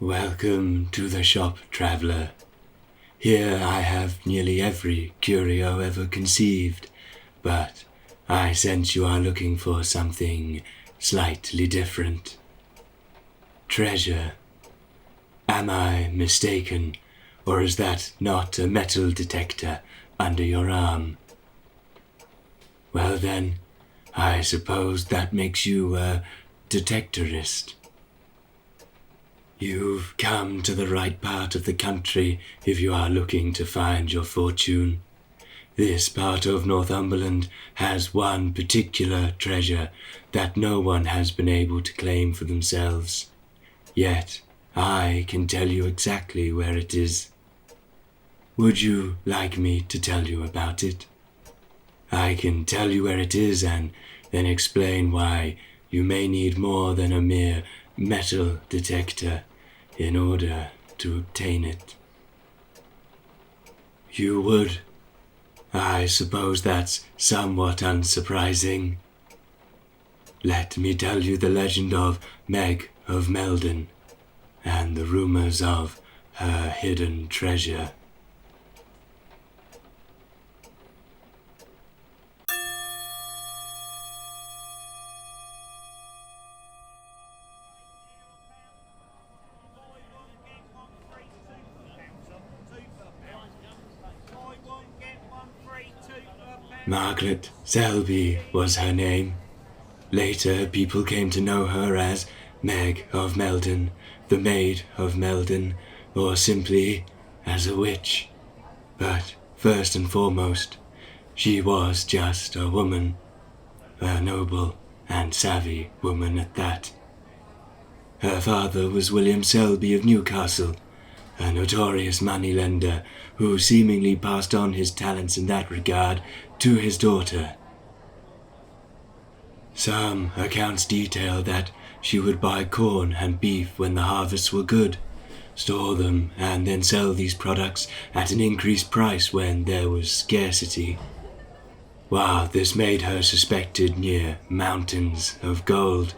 Welcome to the shop, traveller. Here I have nearly every curio ever conceived, but I sense you are looking for something slightly different. Treasure. Am I mistaken, or is that not a metal detector under your arm? Well then, I suppose that makes you a detectorist. You've come to the right part of the country if you are looking to find your fortune. This part of Northumberland has one particular treasure that no one has been able to claim for themselves. Yet, I can tell you exactly where it is. Would you like me to tell you about it? I can tell you where it is and then explain why you may need more than a mere metal detector in order to obtain it. You would? I suppose that's somewhat unsurprising. Let me tell you the legend of Meg of Meldon and the rumors of her hidden treasure. Margaret Selby was her name. Later, people came to know her as Meg of Meldon, the Maid of Meldon, or simply as a witch. But first and foremost, she was just a woman, a noble and savvy woman at that. Her father was William Selby of Newcastle, a notorious moneylender who seemingly passed on his talents in that regard to his daughter. Some accounts detail that she would buy corn and beef when the harvests were good, store them, and then sell these products at an increased price when there was scarcity. While this made her suspected near mountains of gold,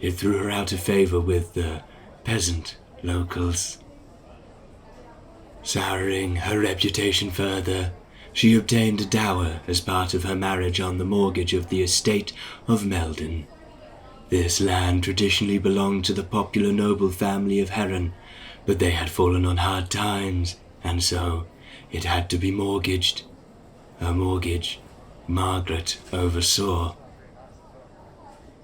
it threw her out of favor with the peasant locals. Souring her reputation further, she obtained a dower as part of her marriage on the mortgage of the estate of Meldon. This land traditionally belonged to the popular noble family of Heron, but they had fallen on hard times, and so it had to be mortgaged. A mortgage Margaret oversaw.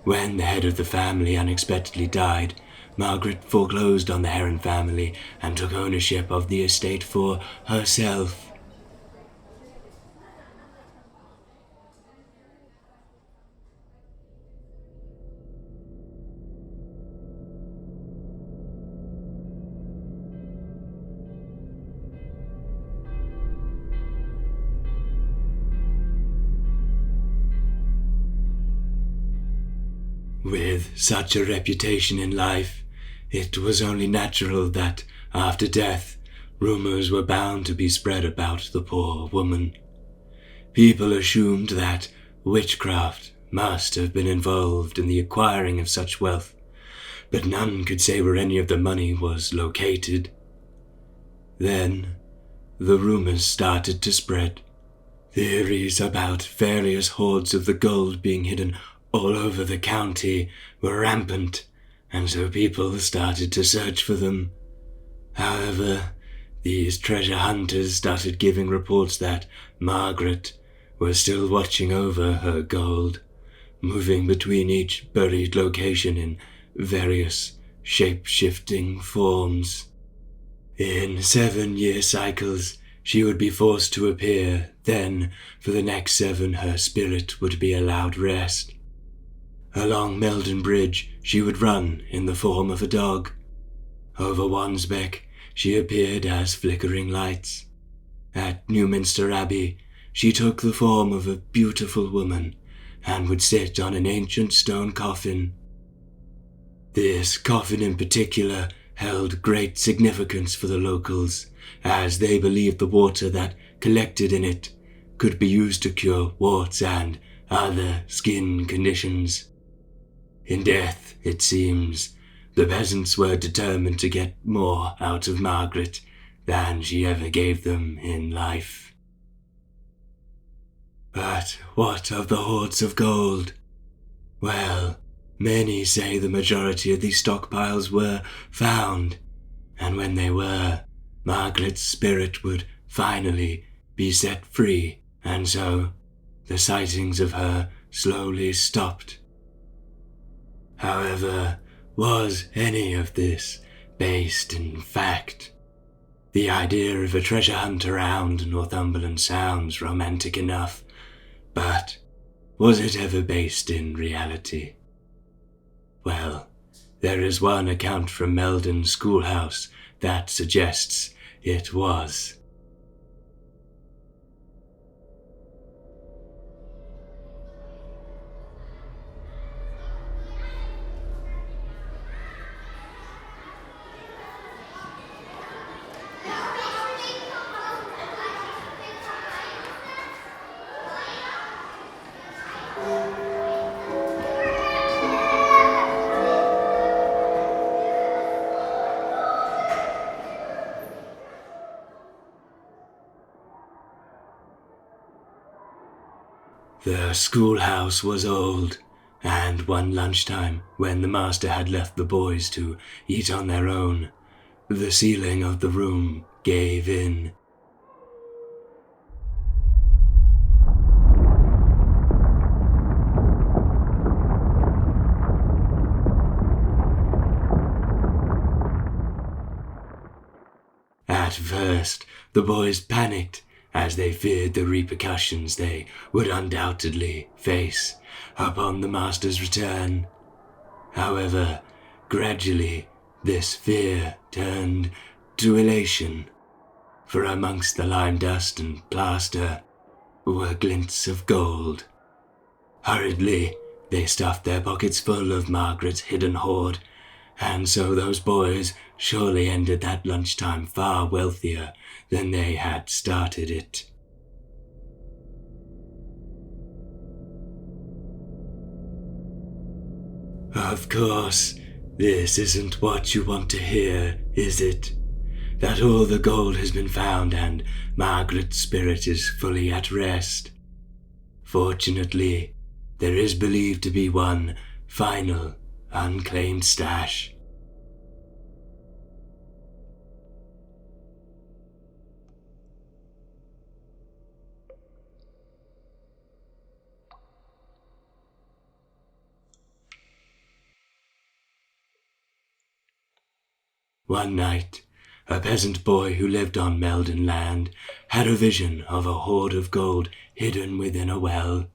When the head of the family unexpectedly died, Margaret foreclosed on the Heron family and took ownership of the estate for herself. With such a reputation in life, it was only natural that, after death, rumors were bound to be spread about the poor woman. People assumed that witchcraft must have been involved in the acquiring of such wealth, but none could say where any of the money was located. Then, the rumors started to spread. Theories about various hoards of the gold being hidden all over the county were rampant, and so people started to search for them. However, these treasure hunters started giving reports that Margaret was still watching over her gold, moving between each buried location in various shape-shifting forms. In 7-year cycles, she would be forced to appear, then, for the next 7, her spirit would be allowed rest. Along Meldon Bridge, she would run in the form of a dog. Over Wansbeck, she appeared as flickering lights. At Newminster Abbey, she took the form of a beautiful woman and would sit on an ancient stone coffin. This coffin in particular held great significance for the locals, as they believed the water that collected in it could be used to cure warts and other skin conditions. In death, it seems, The peasants were determined to get more out of Margaret than she ever gave them in life. But what of the hoards of gold? Well, many say the majority of these stockpiles were found, and when they were, Margaret's spirit would finally be set free, and so the sightings of her slowly stopped. However, was any of this based in fact? The idea of a treasure hunt around Northumberland sounds romantic enough, but was it ever based in reality? Well, there is one account from Meldon schoolhouse that suggests it was. The schoolhouse was old, and one lunchtime, when the master had left the boys to eat on their own, the ceiling of the room gave in. At first, the boys panicked, as they feared the repercussions they would undoubtedly face upon the master's return. However, gradually this fear turned to elation, for amongst the lime dust and plaster were glints of gold. Hurriedly, they stuffed their pockets full of Margaret's hidden hoard, and so those boys surely ended that lunchtime far wealthier than they had started it. Of course, this isn't what you want to hear, is it? That all the gold has been found and Margaret's spirit is fully at rest. Fortunately, there is believed to be one final, unclaimed stash. One night, a peasant boy who lived on Meldon land had a vision of a hoard of gold hidden within a well.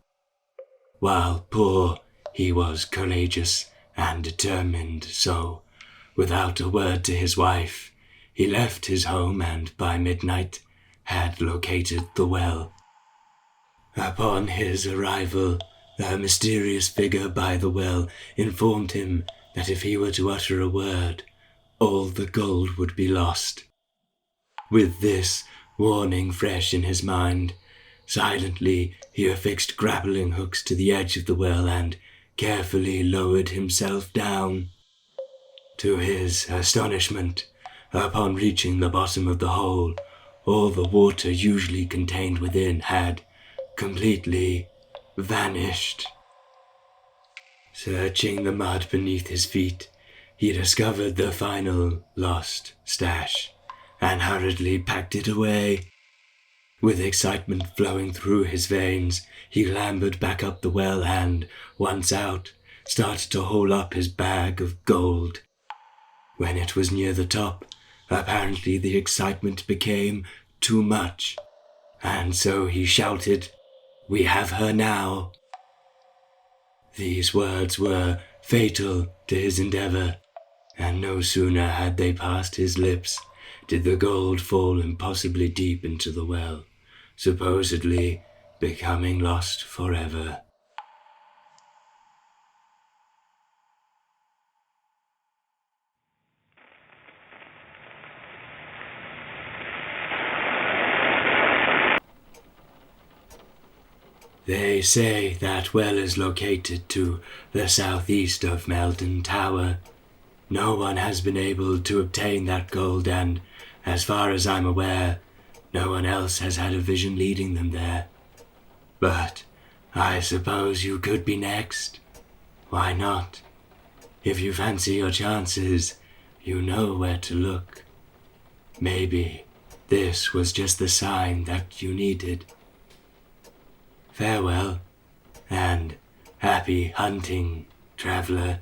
While poor, he was courageous and determined, so, without a word to his wife, he left his home and by midnight had located the well. Upon his arrival, the mysterious figure by the well informed him that if he were to utter a word, all the gold would be lost. With this warning fresh in his mind, silently he affixed grappling hooks to the edge of the well and carefully lowered himself down. To his astonishment, upon reaching the bottom of the hole, all the water usually contained within had completely vanished. Searching the mud beneath his feet, he discovered the final lost stash and hurriedly packed it away. With excitement flowing through his veins, he clambered back up the well and, once out, started to haul up his bag of gold. When it was near the top, apparently the excitement became too much, and so he shouted, "We have her now!" These words were fatal to his endeavor, and no sooner had they passed his lips did the gold fall impossibly deep into the well, supposedly becoming lost forever. They say that well is located to the southeast of Meldon Tower. No one has been able to obtain that gold, and, as far as I'm aware, no one else has had a vision leading them there. But I suppose you could be next. Why not? If you fancy your chances, you know where to look. Maybe this was just the sign that you needed. Farewell, and happy hunting, traveler.